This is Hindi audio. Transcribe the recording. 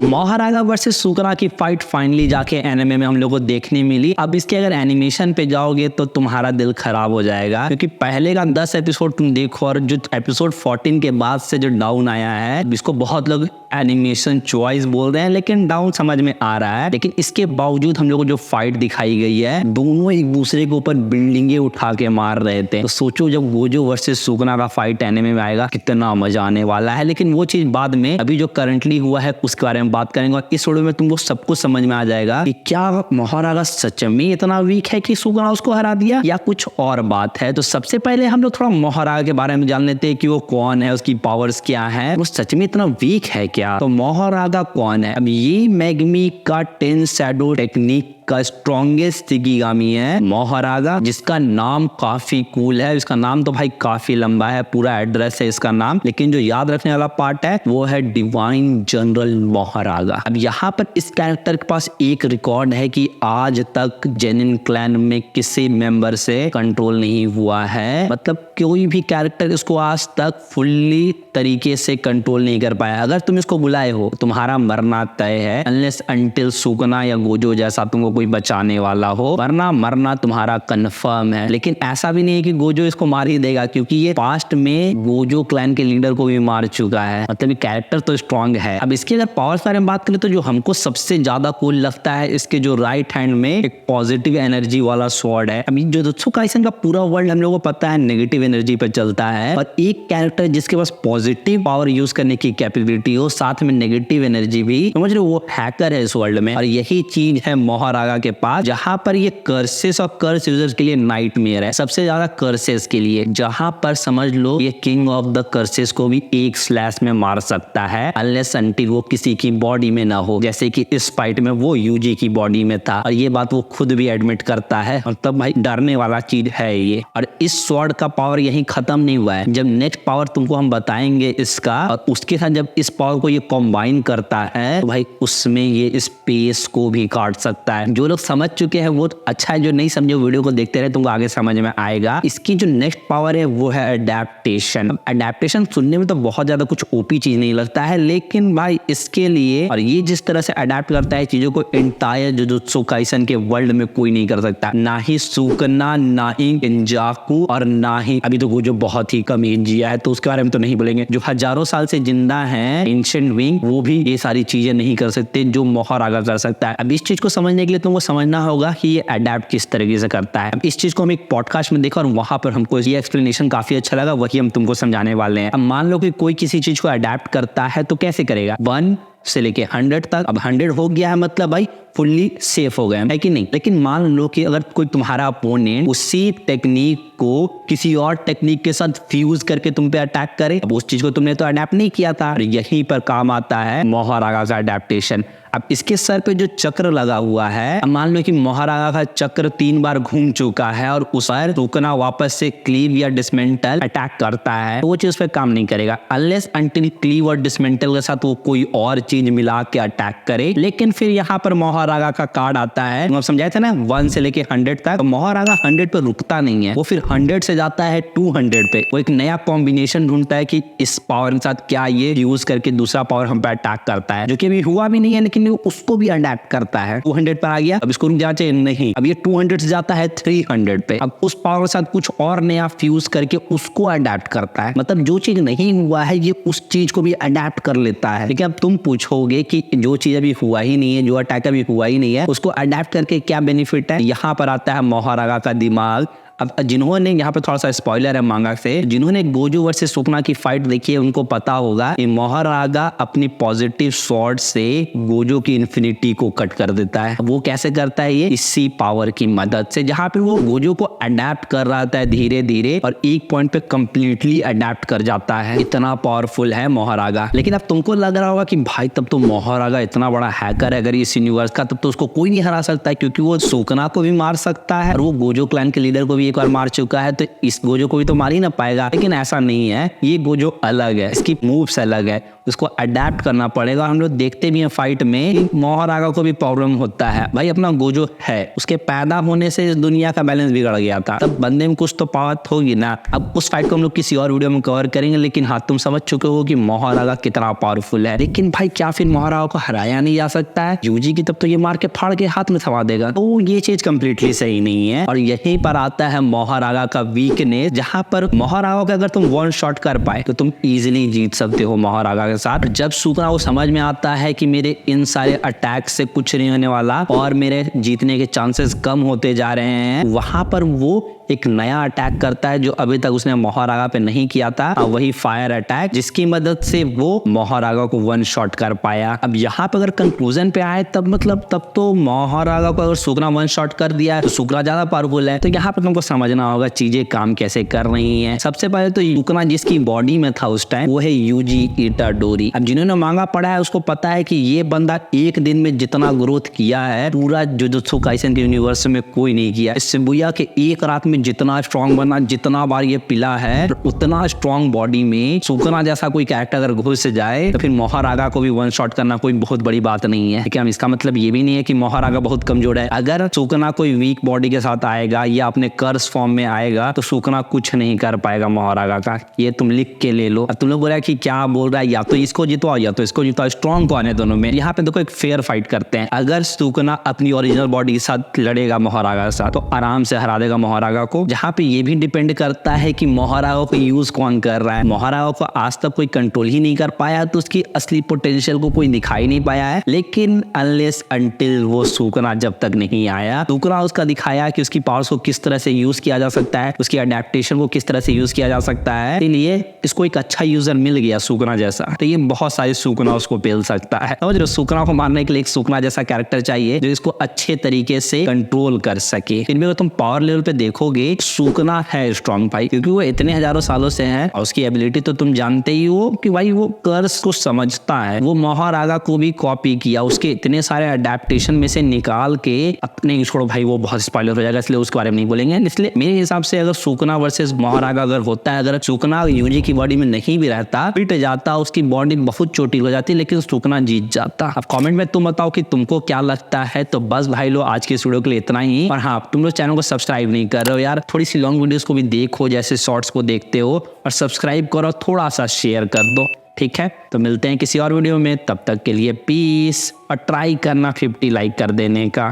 महारागा वर्सेस सुकरा की फाइट फाइनली जाके एनिमे में हम लोग को देखने मिली। अब इसके अगर एनिमेशन पे जाओगे तो तुम्हारा दिल खराब हो जाएगा, क्योंकि पहले का 10 एपिसोड तुम देखो और जो एपिसोड 14 के बाद से जो डाउन आया है, इसको बहुत लोग एनिमेशन चॉइस बोल रहे हैं, लेकिन डाउन समझ में आ रहा है। लेकिन इसके बावजूद हम लोग को जो फाइट दिखाई गई है, दोनों एक दूसरे के ऊपर बिल्डिंगे उठा के मार रहे थे। तो सोचो जब गोजो वर्सेस सुकरा का फाइट एनिमे में आएगा कितना मजा आने वाला है। लेकिन वो चीज बाद में, अभी जो करंटली हुआ है उसके बारे में बात करेंगे और इस वीडियो में तुमको सब कुछ समझ में आ जाएगा कि क्या महारागा सच में इतना वीक है कि सुकरा उसको हरा दिया या कुछ और बात है। तो सबसे पहले हम लोग थोड़ा महारागा के बारे में जान लेते हैं कि वो कौन है, उसकी पावर्स क्या है, वो सच में इतना वीक है क्या। तो महारागा कौन है? अब ये मैगमी का 10 शैडो टेक्निक का स्ट्रॉन्गेस्ट शिकिगामी है महारागा, जिसका नाम काफी कूल है। इसका नाम तो भाई काफी लंबा है, पूरा एड्रेस है इसका नाम, लेकिन जो याद रखने वाला पार्ट है वो है डिवाइन जनरल महारागा। अब यहाँ पर इस कैरेक्टर के पास एक रिकॉर्ड है कि आज तक जेनिन क्लैन में किसी मेंबर से कंट्रोल नहीं हुआ है। मतलब कोई भी कैरेक्टर इसको आज तक फुल्ली तरीके से कंट्रोल नहीं कर पाया। अगर तुम इसको बुलाए हो तुम्हारा मरना तय है, अनलेस अंटिल सुकना या गोजो जैसा तुमको कोई बचाने वाला हो, वरना मरना तुम्हारा कंफर्म है। लेकिन ऐसा भी नहीं है कि गोजो इसको मार ही देगा, क्योंकि ये पास्ट में गोजो क्लैन के लीडर को भी मार चुका है। मतलब ये कैरेक्टर तो स्ट्रांग है। अब इसके अगर पावर्स बारे में बात करें तो जो हमको सबसे ज्यादा कूल लगता है, इसके जो राइट हैंड में एक पॉजिटिव एनर्जी वाला स्वॉर्ड है। अभी जो जुत्सु काइसेन का पूरा वर्ल्ड हम लोगों को पता है नेगेटिव एनर्जी पर चलता है, और एक कैरेक्टर जिसके पास पॉजिटिव पावर यूज करने की कैपेबिलिटी हो, साथ में नेगेटिव एनर्जी भी, समझ रहे हो, वो हैकर है इस वर्ल्ड में। और यही चीज है महारागा के पास, जहां पर ये कर्सेस और कर्स यूजर्स के लिए नाइटमेयर है, सबसे ज्यादा कर्सेस के लिए। जहां पर समझ लो ये किंग ऑफ द कर्सेस को भी एक स्लैश में मार सकता है, अनलेस अंटिल वो किसी की बॉडी में ना हो, जैसे कि इस फाइट में वो यूजी की बॉडी में था, और ये बात वो खुद भी एडमिट करता है। और तब भाई डरने वाला चीज है ये। और इस स्वॉर्ड का पावर यहीं खत्म नहीं हुआ है, जब नेक्स्ट पावर तुमको हम बताएंगे इसका, और उसके साथ जब इस पावर को ये कॉम्बाइन करता है तो भाई उसमें ये स्पेस को भी काट सकता है। जो लोग समझ चुके हैं वो अच्छा है, जो नहीं समझे वीडियो को देखते रहे, तुमको आगे समझ में आएगा। इसकी जो नेक्स्ट पावर है वो है अडेप्टेशन। अडेप्टेशन सुनने में तो बहुत ज्यादा कुछ ओपी चीज नहीं लगता है, लेकिन भाई इसके लिए, और ये जिस तरह से अडेप्ट करता है चीजों को, एंटायर जुजुत्सु काइसेन के वर्ल्ड में कोई नहीं कर सकता। ना ही सुकना, ना ही किंजाकू, और ना ही अभी तो वो जो बहुत ही कम एज जिया है तो उसके बारे में तो नहीं बोलेंगे। जो हजारों साल से जिंदा है एंशिएंट विंग, वो भी ये सारी चीजें नहीं कर सकते जो महारागा कर सकता है। अब इस चीज को समझने के लिए तुमको समझना होगा कि ये अडेप्ट किस तरीके से करता है। अब इस चीज को हम एक पॉडकास्ट में देखा और वहां पर हमको ये एक्सप्लेनेशन काफी अच्छा लगा, वही हम तुमको समझाने वाले हैं। अब मान लो कि कोई किसी चीज को अडेप्ट करता है तो कैसे करेगा? 1 से लेके 100 तक। अब 100 हो गया है मतलब भाई फुल्ली सेफ हो गए है कि नहीं। लेकिन मान लो कि अगर कोई तुम्हारा अपोनेंट उसी टेक्निक को किसी और टेक्निक के साथ फ्यूज करके तुम पे अटैक करे, अब उस चीज को तुमने तो अडेप्ट नहीं किया था, और यहीं पर काम आता है महारागा का अडेप्टेशन। अब इसके सर पे जो चक्र लगा हुआ है, अब मान लो कि महारागा का चक्र 3 बार घूम चुका है और उस पर सुकना वापस से क्लीव या डिसमेंटल अटैक करता है, तो वो चीज पे काम नहीं करेगा अनलेस अंटिल क्लीव और डिसमेंटल के साथ वो कोई और चीज मिला के अटैक करे। लेकिन फिर यहाँ पर महारागा का कार्ड आता है, हम समझाए थे ना 1 से लेके 100 तक। तो महारागा 100 पे रुकता नहीं है, वो फिर 100 से जाता है 200 पे। वो एक नया कॉम्बिनेशन ढूंढता है कि इस पावर के साथ क्या ये यूज करके दूसरा पावर हम पे अटैक करता है, जो कि अभी हुआ भी नहीं है, लेकिन उसको भी अडेप्ट करता है। 200 पर आ गया, अब इसको रुक जाना चाहिए नहीं, अब ये 200 से जाता है 300 पे। अब उस पावर के साथ कुछ और नया फ्यूज करके उसको अडेप्ट करता है। मतलब जो चीज नहीं हुआ है ये उस चीज को भी अडेप्ट कर लेता है। लेकिन अब तुम पूछोगे कि जो चीज अभी हुआ ही नहीं है, जो अटैक अभी हुआ ही नहीं है, उसको अडेप्ट करके क्या बेनिफिट है? यहाँ पर आता है महारागा का दिमाग। अब जिन्होंने, यहाँ पे थोड़ा सा स्पॉइलर है मांगा से, जिन्होंने गोजो वर्सेस सुकना की फाइट देखी है उनको पता होगा कि महारागा अपनी पॉजिटिव स्वॉर्ड से गोजो की इन्फिनिटी को कट कर देता है। वो कैसे करता है? ये इसी पावर की मदद से, जहाँ पे वो गोजो को अडेप्ट कर रहा था धीरे धीरे, और एक पॉइंट पे कंप्लीटली अडेप्ट कर जाता है। इतना पावरफुल है महारागा। लेकिन अब तुमको लग रहा होगा कि भाई तब तो महारागा इतना बड़ा हैकर है अगर इस यूनिवर्स का, तब तो उसको कोई नहीं हरा सकता है, क्योंकि वो सुकना को भी मार सकता है और वो गोजो क्लैन के लीडर को भी एक बार मार चुका है, तो इस गोजो को भी तो मार ही ना पाएगा। लेकिन ऐसा नहीं है, ये गोजो अलग है, इसकी मूव्स अलग है। उसको अडेप्ट करना पड़ेगा। हम लोग देखते भी हैं फाइट में कि मोहरागा को भी प्रॉब्लम होता है। भाई अपना गोजो है, उसके पैदा होने से इस दुनिया का बैलेंस बिगड़ गया था, तब बंदे में कुछ तो पावर होगी ना। अब उस फाइट को हम लोग किसी और वीडियो में कवर करेंगे, लेकिन हाँ तुम समझ चुके हो कि मोहरागा कितना पावरफुल है। लेकिन भाई क्या फिर मोहरागा को हराया नहीं जा सकता है? यूजी की तब तो ये मार के फाड़ के हाथ में थमा देगा, तो ये चीज कंप्लीटली सही नहीं है। और यहीं पर आता है मोहरागा का वीकनेस, जहां पर मोहरागा को अगर तुम वन शॉट कर पाए तो तुम इजीली जीत सकते हो मोहरागा के साथ। जब सुकना को समझ में आता है कि मेरे इन सारे अटैक से कुछ नहीं होने वाला और मेरे जीतने के चांसेस कम होते जा रहे हैं, वहां पर वो एक नया अटैक करता है जो अभी तक उसने मोहरागा पे नहीं किया था, वही फायर अटैक, जिसकी मदद से वो मोहरागा को वन शॉट कर पाया। अब यहाँ पे अगर कंक्लूजन पे आए तब तो मोहरागा को अगर सुकना वन शॉट कर दिया तो सुकना ज्यादा पावरफुल है। तो यहाँ पे तुमको समझना होगा चीजें काम कैसे कर रही हैं। सबसे पहले तो सुकना जिसकी बॉडी में था उस टाइम वो है यूजी इटाडोरी। अब जिन्होंने मांगा पढ़ा है उसको पता है कि ये बंदा एक दिन में जितना ग्रोथ किया है पूरा जुजुत्सु काइसेन के यूनिवर्स में कोई नहीं किया। शिबुया के एक रात में जितना स्ट्रॉन्ग बना, जितना बार ये पिला है, उतना स्ट्रॉन्ग बॉडी में सुकना जैसा कोई कैरेक्टर अगर घुस जाए तो फिर मोहरागा को भी वन शॉट करना कोई बहुत बड़ी बात नहीं है। लेकिन इसका मतलब ये भी नहीं है कि मोहरागा बहुत कमजोर है। अगर सुकना कोई वीक बॉडी के साथ आएगा या अपने कर्स फॉर्म में आएगा तो सुकना कुछ नहीं कर पाएगा मोहरागा का। ये तुम लिख के ले लो। अब तुम लोग बोल रहे कि क्या बोल रहा है, या तो इसको जितवाओ या तो इसको जितवाओ, स्ट्रॉन्ग कौन है दोनों में? यहाँ पे देखो एक फेयर फाइट करते हैं। अगर सुकना अपनी ओरिजिनल बॉडी के साथ लड़ेगा मोहरागा के साथ तो आराम से हरा देगा मोहरागा को। जहाँ पे ये भी डिपेंड करता है कि मोहरागा को यूज कौन कर रहा है। मोहरागा को आज तक कोई कंट्रोल ही नहीं कर पाया तो उसकी असली पोटेंशियल को कोई दिखाई नहीं पाया है। लेकिन अनलेस अंटिल वो सुकना जब तक नहीं आया, सुकना उसका दिखाया कि उसकी पावर्स को किस तरह से यूज किया जा सकता है, उसकी अडेप्टेशन को किस तरह से यूज किया जा सकता है। इसलिए इसको एक अच्छा यूजर मिल गया सुकना जैसा, तो ये बहुत सारे सुकना उसको पेल सकता है। समझ रहे? सुकना को मारने के लिए एक सुकना जैसा कैरेक्टर चाहिए जो इसको अच्छे तरीके से कंट्रोल कर सके। फिर भी अगर तुम पावर लेवल पे देखोगे सुकना है स्ट्रॉन्ग भाई, क्योंकि वो इतने हजारों सालों से है और उसकी एबिलिटी तो तुम जानते ही हो कि भाई वो कर्स को समझता है। वो मोहरागा को भी कॉपी किया, उसके इतने सारे अडेप्टेशन में से निकाल के अपने, छोड़ो भाई वो बहुत स्पॉइलर हो जाएगा इसलिए उसके बारे में नहीं बोलेंगे। इसलिए मेरे हिसाब से अगर सुकना वर्सेस मोहरागा अगर होता है, अगर सुकना यूजी की बॉडी में नहीं भी रहता, पिट जाता, उसकी बॉडी बहुत छोटी हो जाती, लेकिन सुकना जीत जाता। अब कमेंट में तुम बताओ कि तुमको क्या लगता है। तो बस भाई लोग आज के इस वीडियो के लिए इतना ही। और हाँ, तुम लोग चैनल को सब्सक्राइब नहीं कर रहे हो यार, थोड़ी सी लॉन्ग वीडियोस को भी देखो जैसे शॉर्ट्स को देखते हो, और सब्सक्राइब करो, थोड़ा सा शेयर कर दो, ठीक है? तो मिलते हैं किसी और वीडियो में, तब तक के लिए पीस। और ट्राई करना 50 लाइक कर देने का।